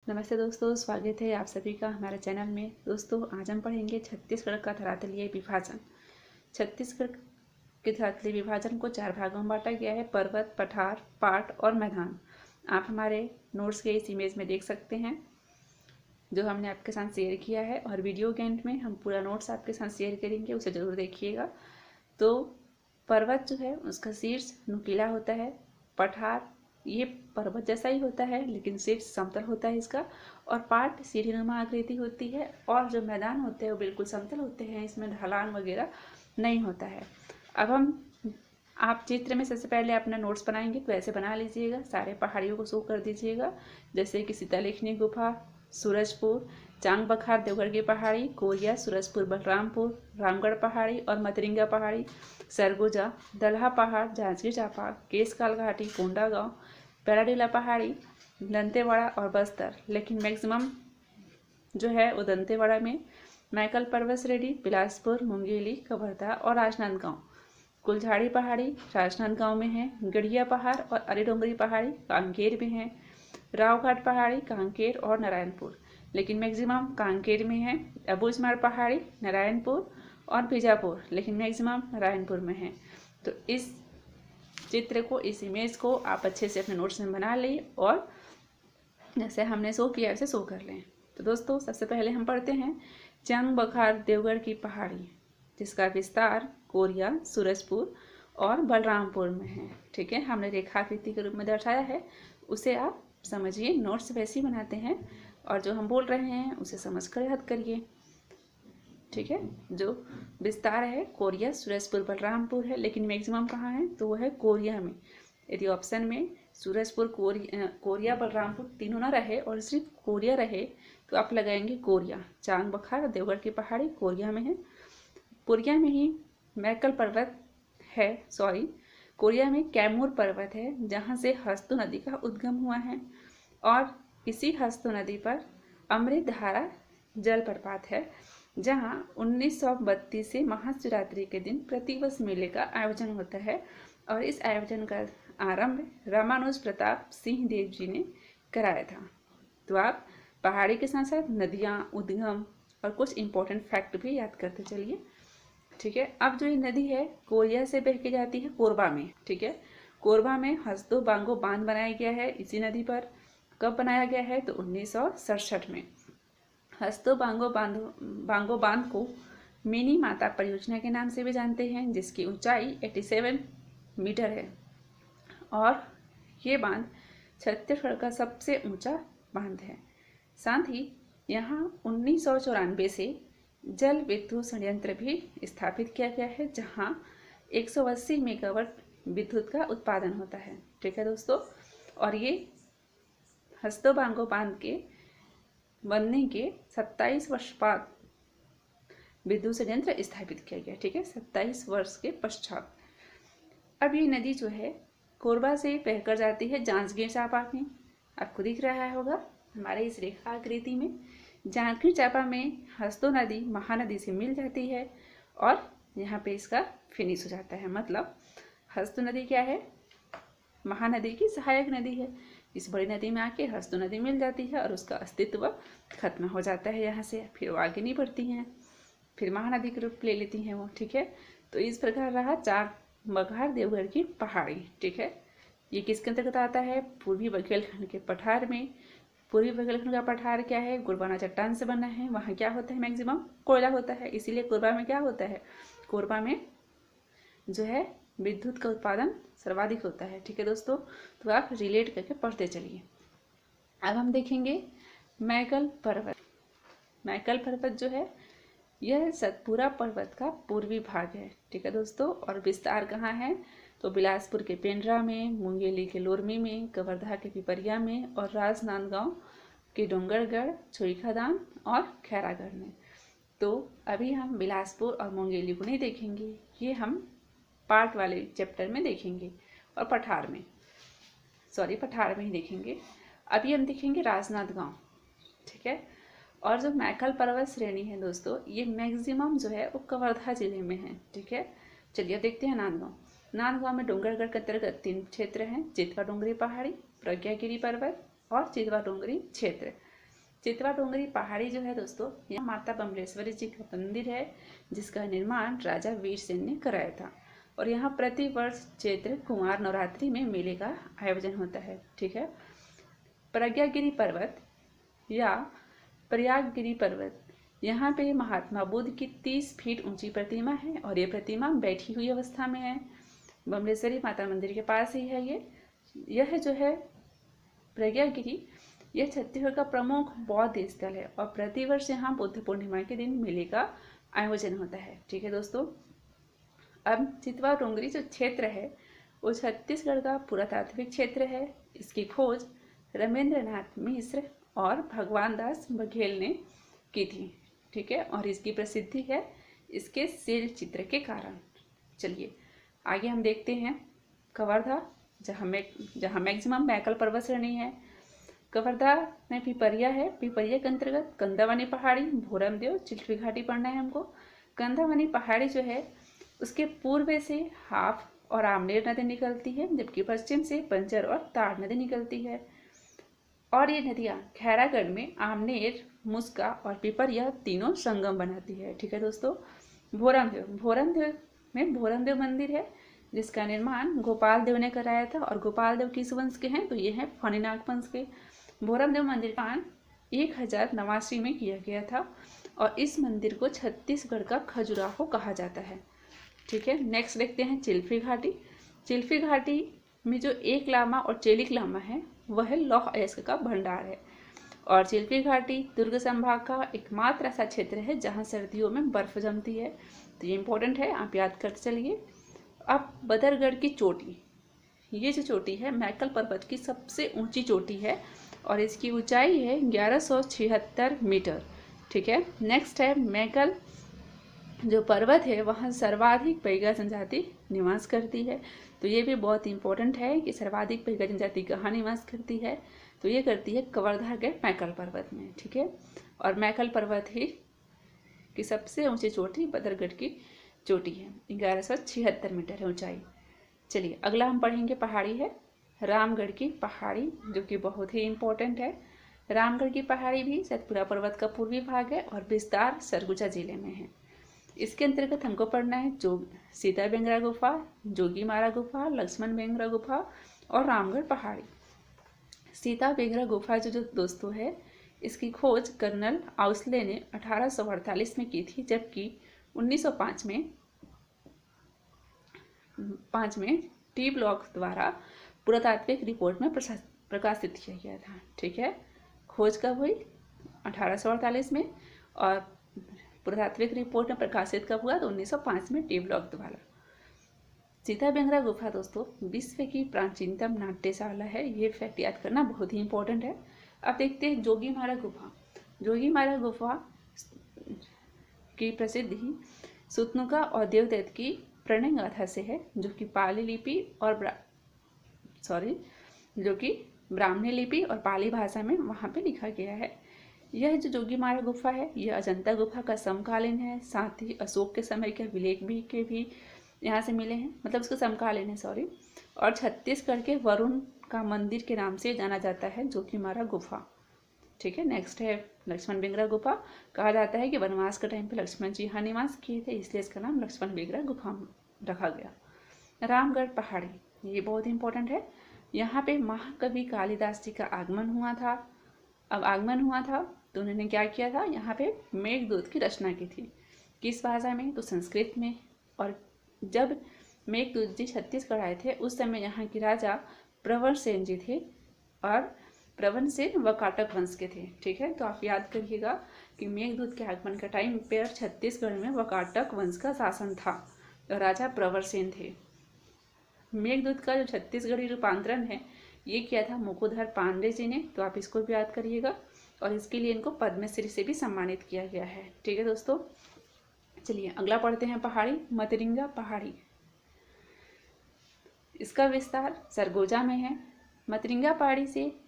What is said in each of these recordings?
नमस्ते दोस्तों, स्वागत है आप सभी का हमारे चैनल में। दोस्तों, आज हम पढ़ेंगे छत्तीसगढ़ का धरातलीय विभाजन। छत्तीसगढ़ के धरातलीय विभाजन को 4 भागों में बांटा गया है: पर्वत, पठार, पाट और मैदान। आप हमारे नोट्स के इस इमेज में देख सकते हैं जो हमने आपके साथ शेयर किया है, और वीडियो के एंड में हम पूरा नोट्स आपके साथ शेयर करेंगे, उसे ज़रूर देखिएगा। तो पर्वत जो है उसका शीर्ष नुकीला होता है। पठार ये पर्वत जैसा ही होता है लेकिन शीर्ष समतल होता है इसका। और पाट सीढ़ीनुमा आकृति होती है, और जो मैदान होते हैं वो बिल्कुल समतल होते हैं, इसमें ढलान वगैरह नहीं होता है। अब आप चित्र में सबसे पहले अपना नोट्स बनाएंगे तो ऐसे बना लीजिएगा, सारे पहाड़ियों को शो कर दीजिएगा, जैसे कि सीतालेखनी गुफा, सूरजपुर, चांग बखार देवगढ़ की पहाड़ी, कोरिया, सूरजपुर बलरामपुर, रामगढ़ पहाड़ी और मतरिंगा पहाड़ी, सरगुजा, दल्हा पहाड़, जांजगीर चांपा, केसकाल घाटी, कोंडागांव, पैराडीला पहाड़ी, दंतेवाड़ा और बस्तर। लेकिन मैक्सिमम जो है वो दंतेवाड़ा में, मैकल पर्वत श्रेणी, बिलासपुर, मुंगेली, कवर्धा और राजनांदगांव। कुलझाड़ी पहाड़ी राजनांदगांव में है। गढ़िया पहाड़ और अलीडोंगरी पहाड़ी कांकेर में है। रावघाट पहाड़ी कांकेर और नारायणपुर, लेकिन मैक्सिमम कांकेर में है। अबूझमाड़ पहाड़ी नारायणपुर और बीजापुर, लेकिन मैक्सिमम नारायणपुर में है। तो इस चित्र को, इस इमेज को आप अच्छे से अपने नोट्स में बना लें और जैसे हमने शो किया वैसे शो कर लें। तो दोस्तों, सबसे पहले हम पढ़ते हैं चांग बखार देवगढ़ की पहाड़ी, जिसका विस्तार कोरिया, सूरजपुर और बलरामपुर में है। ठीक है, हमने रेखाकृति के रूप में दर्शाया है, उसे आप समझिए। नोट्स वैसे ही बनाते हैं और जो हम बोल रहे हैं उसे समझ कर याद करिए। ठीक है, जो विस्तार है कोरिया, सूरजपुर, बलरामपुर है, लेकिन मैक्सिमम कहाँ है तो वो है कोरिया में। यदि ऑप्शन में सूरजपुर, कोरिया, बलरामपुर तीनों ना रहे और सिर्फ कोरिया रहे तो आप लगाएंगे कोरिया। चांग बखार देवगढ़ की पहाड़ी कोरिया में है। कोरिया में ही मैकल पर्वत है, कोरिया में कैमूर पर्वत है, जहाँ से हस्तो नदी का उद्गम हुआ है। और इसी हस्तो नदी पर अमृतधारा जलप्रपात है, जहाँ 1932 से महाशिवरात्रि के दिन प्रतिवर्ष मेले का आयोजन होता है। और इस आयोजन का आरंभ रामानुज प्रताप सिंह देव जी ने कराया था। तो आप पहाड़ी के साथ साथ नदियाँ, उद्गम और कुछ इम्पोर्टेंट फैक्ट भी याद करते चलिए। ठीक है, अब जो ये नदी है कोरिया से बह के जाती है कोरबा में। ठीक है, कोरबा में हसदो बांगो बांध बनाया गया है इसी नदी पर। कब बनाया गया है तो 1967 में। हसदो बांगो बांध को मिनी माता परियोजना के नाम से भी जानते हैं, जिसकी ऊंचाई 87 मीटर है। और ये बांध छत्तीसगढ़ का सबसे ऊंचा बांध है। साथ ही यहाँ 1994 से जल विद्युत संयंत्र भी स्थापित किया गया है, जहाँ 180 मेगावाट विद्युत का उत्पादन होता है। ठीक है दोस्तों, और ये हसदो बांगो बांध के बनने के 27 वर्ष बाद विद्युत संयंत्र स्थापित किया गया। ठीक है, 27 वर्ष के पश्चात। अब ये नदी जो है कोरबा से बहकर जाती है जांजगीर चांपा में। आपको दिख रहा होगा हमारे इस रेखा आकृति में, जांजगीर चांपा में हसदो नदी महानदी से मिल जाती है और यहाँ पे इसका फिनिश हो जाता है। मतलब हसदो नदी क्या है, महानदी की सहायक नदी है। इस बड़ी नदी में आके हसदो नदी मिल जाती है और उसका अस्तित्व खत्म हो जाता है यहाँ से, फिर वो आगे नहीं बढ़ती हैं, फिर महानदी के रूप ले लेती हैं वो। ठीक है, तो इस प्रकार रहा चांग बखार देवगढ़ की पहाड़ी। ठीक है, ये किसके अंतर्गत आता है, पूर्वी बुंदेलखंड के पठार में। पूर्वी बुंदेलखंड का पठार क्या है, गोंडवाना चट्टान से बना है। वहाँ क्या होता है, मैक्सिमम कोयला होता है, इसीलिए कोरबा में क्या होता है, कोरबा में जो है विद्युत का उत्पादन सर्वाधिक होता है। ठीक है दोस्तों, तो आप रिलेट करके पढ़ते चलिए। अब हम देखेंगे मैकल पर्वत। मैकल पर्वत जो है यह सतपुरा पर्वत का पूर्वी भाग है। ठीक है दोस्तों, और विस्तार कहाँ है तो बिलासपुर के पेंड्रा में, मुंगेली के लोरमी में, कवर्धा के पिपरिया में और राजनांदगांव के डोंगरगढ़, छुईखादान और खैरागढ़ में। तो अभी हम बिलासपुर और मुंगेली को नहीं देखेंगे, ये हम पार्ट वाले चैप्टर में देखेंगे, और पठार में ही देखेंगे। अभी हम देखेंगे राजनांदगांव। ठीक है, और जो मैकल पर्वत श्रेणी है दोस्तों, ये मैक्सिमम जो है वो कवर्धा जिले में है। ठीक है, चलिए देखते हैं नांदगांव में डोंगरगढ़ के अंतर्गत 3 क्षेत्र हैं: चितवा डोंगरी पहाड़ी, प्रज्ञागिरी पर्वत और चितवा डोंगरी क्षेत्र। चितवा डोंगरी पहाड़ी जो है दोस्तों, यहाँ माता बमलेश्वरी जी का मंदिर है, जिसका निर्माण राजा वीर सेन ने कराया था। और यहाँ प्रति वर्ष चैत्र कुमार नवरात्रि में मेले का आयोजन होता है। ठीक है। प्रज्ञागिरी पर्वत या प्रयागगिरी पर्वत, यहाँ पे महात्मा बुद्ध की 30 फीट ऊंची प्रतिमा है और ये प्रतिमा बैठी हुई अवस्था में है। बमलेश्वरी माता मंदिर के पास ही है ये। यह जो है प्रज्ञागिरी, यह छत्तीसगढ़ का प्रमुख बौद्ध स्थल है और प्रतिवर्ष यहाँ बुद्ध पूर्णिमा के दिन मेले का आयोजन होता है। ठीक है दोस्तों। अब चितवा डोंगरी जो क्षेत्र है वो छत्तीसगढ़ का पुरातात्विक क्षेत्र है। इसकी खोज रमेंद्रनाथ मिश्र और भगवान दास बघेल ने की थी। ठीक है। और इसकी प्रसिद्धि है इसके शैल चित्र के कारण। चलिए आगे हम देखते हैं कवर्धा, जहाँ मैक्सिमम मैकल पर्वत श्रेणी है। कवर्धा में पिपरिया है। पिपरिया के अंतर्गत कंदावनी पहाड़ी, भोरमदेव, चिल्फी घाटी पढ़ना है हमको। कंदावनी पहाड़ी जो है उसके पूर्व से हाफ और आमनेर नदी निकलती है, जबकि पश्चिम से बंजर और ताड़ नदी निकलती है। और ये नदियाँ खैरागढ़ में आमनेर, मुस्का और पिपरिया तीनों संगम बनाती है। ठीक है दोस्तों। भोरमदेव में भोरमदेव मंदिर है, जिसका निर्माण गोपाल देव ने कराया था। और गोपाल देव किस वंश के हैं? तो ये हैं फणिनाग वंश के। भोरमदेव मंदिर का निर्माण 1089 में किया गया था और इस मंदिर को छत्तीसगढ़ का खजुराहो कहा जाता है। ठीक है। नेक्स्ट देखते हैं चिल्फी घाटी। चिल्फी घाटी में जो एक लामा और चेलिक लामा है वह लौह अयस्क का भंडार है। और चिल्फी घाटी दुर्ग संभाग का एकमात्र ऐसा क्षेत्र है जहां सर्दियों में बर्फ जमती है। तो ये इंपॉर्टेंट है, आप याद करते चलिए। अब बदरगढ़ की चोटी, ये जो चोटी है मैकल पर्वत की सबसे ऊंची चोटी है और इसकी ऊंचाई है 1176 मीटर। ठीक है। नेक्स्ट है मैकल जो पर्वत है वहाँ सर्वाधिक बैगा जनजाति निवास करती है। तो ये भी बहुत इंपॉर्टेंट है कि सर्वाधिक बैगा जनजाति कहाँ निवास करती है? तो ये करती है कवर्धा के मैकल पर्वत में। ठीक है। और मैकल पर्वत ही की सबसे ऊंची चोटी बदरगढ़ की चोटी है, 1176 मीटर है ऊंचाई। चलिए अगला हम पढ़ेंगे पहाड़ी है रामगढ़ की पहाड़ी, जो कि बहुत ही इम्पोर्टेंट है। रामगढ़ की पहाड़ी भी सतपुरा पर्वत का पूर्वी भाग है और विस्तार सरगुजा जिले में है। इसके अंतर्गत हमको पढ़ना है सीता बेंगरा गुफा, जोगी मारा गुफा, लक्ष्मण बेंगरा गुफा और रामगढ़ पहाड़ी। सीता बेंगरा गुफा जो दोस्तों है, इसकी खोज कर्नल आउसले ने 1848 में की थी, जबकि 1905 में टी ब्लॉक द्वारा पुरातात्विक रिपोर्ट में प्रकाशित किया गया था। ठीक है। खोज कब हुई? 1848 में। और पुरातात्विक रिपोर्ट में प्रकाशित कब हुआ? तो 1905 में टी ब्लॉक द्वारा। सीता बेंगरा गुफा दोस्तों विश्व की प्राचीनतम नाट्यशाला है। ये फैक्ट याद करना बहुत ही इंपॉर्टेंट है। अब देखते हैं जोगी मारा गुफा। जोगी मारा गुफा की प्रसिद्धि सुतनुका और देवदत्त की प्रणय गाथा से है, जो कि पाली लिपि और ब्राह्मणी लिपि और पाली भाषा में वहाँ पे लिखा गया है। यह जो जोगी मारा गुफा है यह अजंता गुफा का समकालीन है। साथ ही अशोक के समय के अभिलेख भी यहाँ से मिले हैं, मतलब उसका समकालीन है और छत्तीसगढ़ के वरुण का मंदिर के नाम से जाना जाता है जोगी मारा गुफा। ठीक है। नेक्स्ट है लक्ष्मण बेंगरा गुफा। कहा जाता है कि वनवास के टाइम पे लक्ष्मण जी यहाँ निवास किए थे, इसलिए इसका नाम लक्ष्मण बेंगरा गुफा रखा गया। रामगढ़ पहाड़ी, ये बहुत इंपॉर्टेंट है। यहाँ पे महाकवि कालिदास जी का आगमन हुआ था। अब आगमन हुआ था तो उन्होंने क्या किया था? यहाँ पे मेघदूत की रचना की थी। किस भाषा में? तो संस्कृत में। और जब मेघदूत जी छत्तीसगढ़ आए थे उस समय यहाँ के राजा प्रवर सेन जी थे और प्रवन सेन वकाटक वंश के थे। ठीक है। तो आप याद करिएगा कि मेघदूत के आगमन का टाइम पर छत्तीसगढ़ में वकाटक वंश का शासन था और राजा प्रवर सेन थे। मेघदूत का जो छत्तीसगढ़ी रूपांतरण है ये किया था मुकुधर पांडे जी ने, तो आप इसको भी याद करिएगा। और इसके लिए इनको पद्मश्री से भी सम्मानित किया गया है। ठीक है दोस्तों। चलिए अगला पढ़ते हैं पहाड़ी मतरिंगा पहाड़ी। इसका विस्तार सरगुजा में है। मतरिंगा पहाड़ी से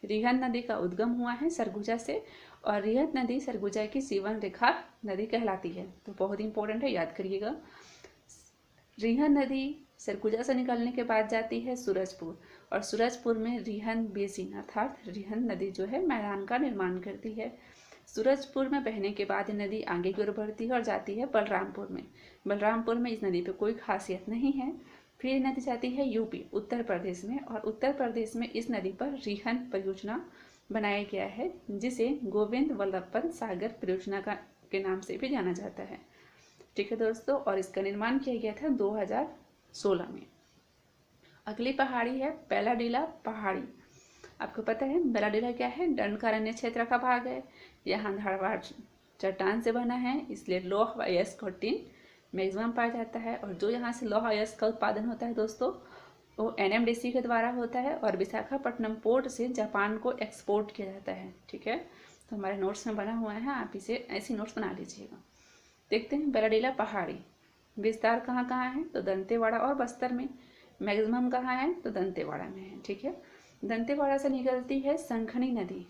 रिहन नदी का उद्गम हुआ है सरगुजा से, और रिहन नदी सरगुजा की सीवन रेखा नदी कहलाती है। तो बहुत इंपॉर्टेंट है, याद करिएगा। रिहन नदी सरगुजा से निकलने के बाद जाती है सूरजपुर, और सूरजपुर में रिहन बेसिन अर्थात रिहन नदी जो है मैदान का निर्माण करती है। सूरजपुर में बहने के बाद नदी आगे की ओर बढ़ती है और जाती है बलरामपुर में। बलरामपुर में इस नदी पे कोई खासियत नहीं है। फिर नदी जाती है यूपी उत्तर प्रदेश में, और उत्तर प्रदेश में इस नदी पर रिहन परियोजना बनाया गया है, जिसे गोविंद वल्लभ सागर परियोजना के नाम से भी जाना जाता है। ठीक है दोस्तों, और इसका निर्माण किया गया था 2016 में। अगली पहाड़ी है बेलाडीला पहाड़ी। आपको पता है बेलाडीला क्या है? दंडकारण्य क्षेत्र का भाग है। यहाँ धारवाड़ चट्टान से बना है, इसलिए लौह अयस्क और टिन मैक्सिमम पाया जाता है। और जो यहाँ से लौह अयस्क का उत्पादन होता है दोस्तों, वो NMDC के द्वारा होता है, और विशाखापट्टनम पोर्ट से जापान को एक्सपोर्ट किया जाता है। ठीक है, तो हमारे नोट्स में बना हुआ है, आप इसे ऐसी नोट्स बना लीजिएगा। देखते हैं बेलाडीला पहाड़ी विस्तार कहाँ कहाँ है, तो दंतेवाड़ा और बस्तर में। मैक्सिमम कहाँ है, तो दंतेवाड़ा में है। ठीक है, दंतेवाड़ा से निकलती है संखनी नदी।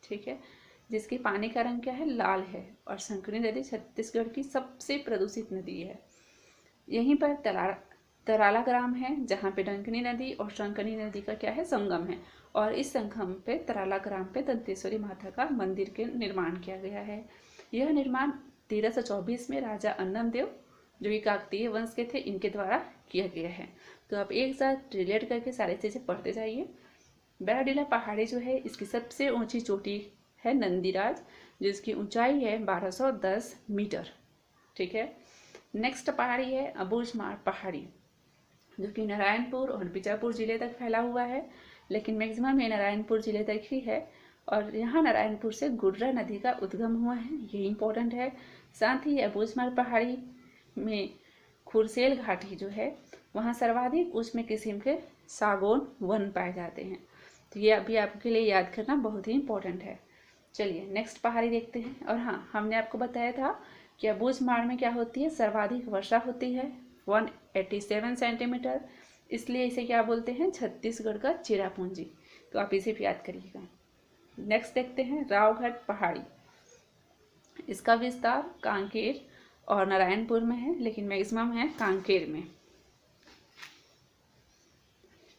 ठीक है, जिसके पानी का रंग क्या है? लाल है। और संखनी नदी छत्तीसगढ़ की सबसे प्रदूषित नदी है। यहीं पर तराला ग्राम है, जहाँ पे डंकनी नदी और शंकनी नदी का क्या है? संगम है। और इस संगम पे तराला ग्राम पे दंतेश्वरी माता का मंदिर के निर्माण किया गया है। यह निर्माण 1324 में राजा अन्नम देव, जो कि काकतीय वंश के थे, इनके द्वारा किया गया है। तो आप एक साथ रिलेट करके सारी चीज़ें पढ़ते जाइए। बेलाडीला पहाड़ी जो है, इसकी सबसे ऊंची चोटी है नंदीराज, जिसकी ऊंचाई है 1210 मीटर। ठीक है, नेक्स्ट पहाड़ी है अबूझमाड़ पहाड़ी, जो कि नारायणपुर और बीजापुर जिले तक फैला हुआ है, लेकिन मैक्सिमम ये नारायणपुर जिले तक ही है। और यहाँ नारायणपुर से गुर्रा नदी का उद्गम हुआ है, ये इंपॉर्टेंट है। साथ ही अबूझमाड़ पहाड़ी में खुरसेल घाटी जो है, वहाँ सर्वाधिक उष्ण किस्म के सागौन वन पाए जाते हैं। तो ये अभी आपके लिए याद करना बहुत ही इंपॉर्टेंट है। चलिए नेक्स्ट पहाड़ी देखते हैं। और हाँ, हमने आपको बताया था कि अबूझमाड़ में क्या होती है? सर्वाधिक वर्षा होती है 187 सेंटीमीटर, इसलिए इसे क्या बोलते हैं? छत्तीसगढ़ का चेरापूंजी। तो आप इसे भी याद करिएगा। नेक्स्ट देखते हैं रावघाट पहाड़ी। इसका विस्तार कांकेर और नारायणपुर में है, लेकिन मैक्सिमम है कांकेर में।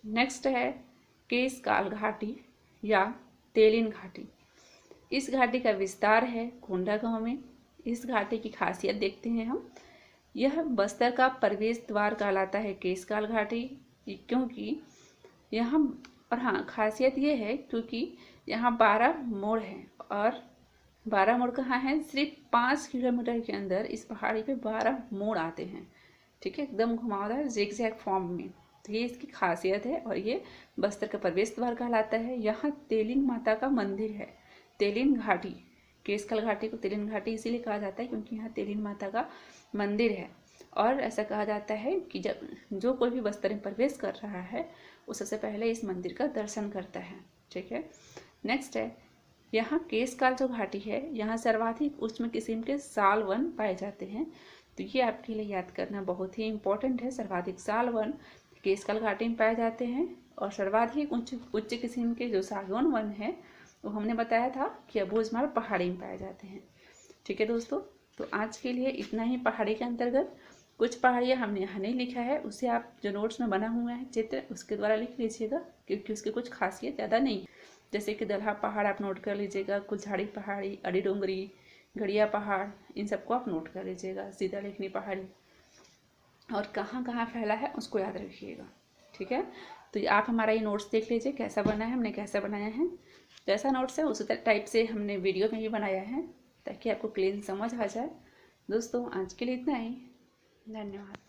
नेक्स्ट है केशकाल घाटी या तेलिन घाटी। इस घाटी का विस्तार है कोंडागांव में। इस घाटी की खासियत देखते हैं हम। यह बस्तर का प्रवेश द्वार कहलाता है केशकाल घाटी, क्योंकि यहाँ, और हाँ खासियत ये है क्योंकि यहाँ 12 मोड़ हैं। और 12 मोड़ कहाँ हैं? सिर्फ 5 किलोमीटर के अंदर इस पहाड़ी पे 12 मोड़ आते हैं। ठीक है, एकदम घुमावदार जिगजैग फॉर्म में। तो ये इसकी खासियत है, और ये बस्तर का प्रवेश द्वार कहलाता है। यहाँ तेलिन माता का मंदिर है। तेलिन घाटी, केशकाल घाटी को तेलिन घाटी इसीलिए कहा जाता है क्योंकि यहाँ तेलिन माता का मंदिर है। और ऐसा कहा जाता है कि जब जो कोई भी बस्तर में प्रवेश कर रहा है, वो सबसे पहले इस मंदिर का दर्शन करता है। ठीक है, नेक्स्ट है यहाँ केशकाल जो घाटी है, यहाँ सर्वाधिक उष्ण किस्म के साल वन पाए जाते हैं। तो ये आपके लिए याद करना बहुत ही इंपॉर्टेंट है। सर्वाधिक साल वन केशकाल घाटी में पाए जाते हैं, और सर्वाधिक उच्च किस्म के जो सागौन वन है, वो हमने बताया था कि अबूझमाड़ पहाड़ी में पाए जाते हैं। ठीक है दोस्तों, तो आज के लिए इतना ही पहाड़ी के अंतर्गत। कुछ पहाड़ियाँ हमने यहाँ नहीं लिखा है, उसे आप जो नोट्स में बना हुआ है चित्र, उसके द्वारा लिख लीजिएगा, क्योंकि उसकी कुछ खासियत ज़्यादा नहीं। जैसे कि दलहा पहाड़ आप नोट कर लीजिएगा, कुल्झाड़ी पहाड़ी, अड़ी डोंगरी, गड़िया पहाड़, इन सबको आप नोट कर लीजिएगा। सीता लेखनी पहाड़ी, और कहाँ कहाँ फैला है उसको याद रखिएगा। ठीक है, तो आप हमारा ये नोट्स देख लीजिए कैसा बना है, हमने कैसा बनाया है। जैसा नोट्स है उसी टाइप से हमने वीडियो में भी बनाया है, ताकि आपको क्लीन समझ आ जाए। दोस्तों आज के लिए इतना ही, धन्यवाद।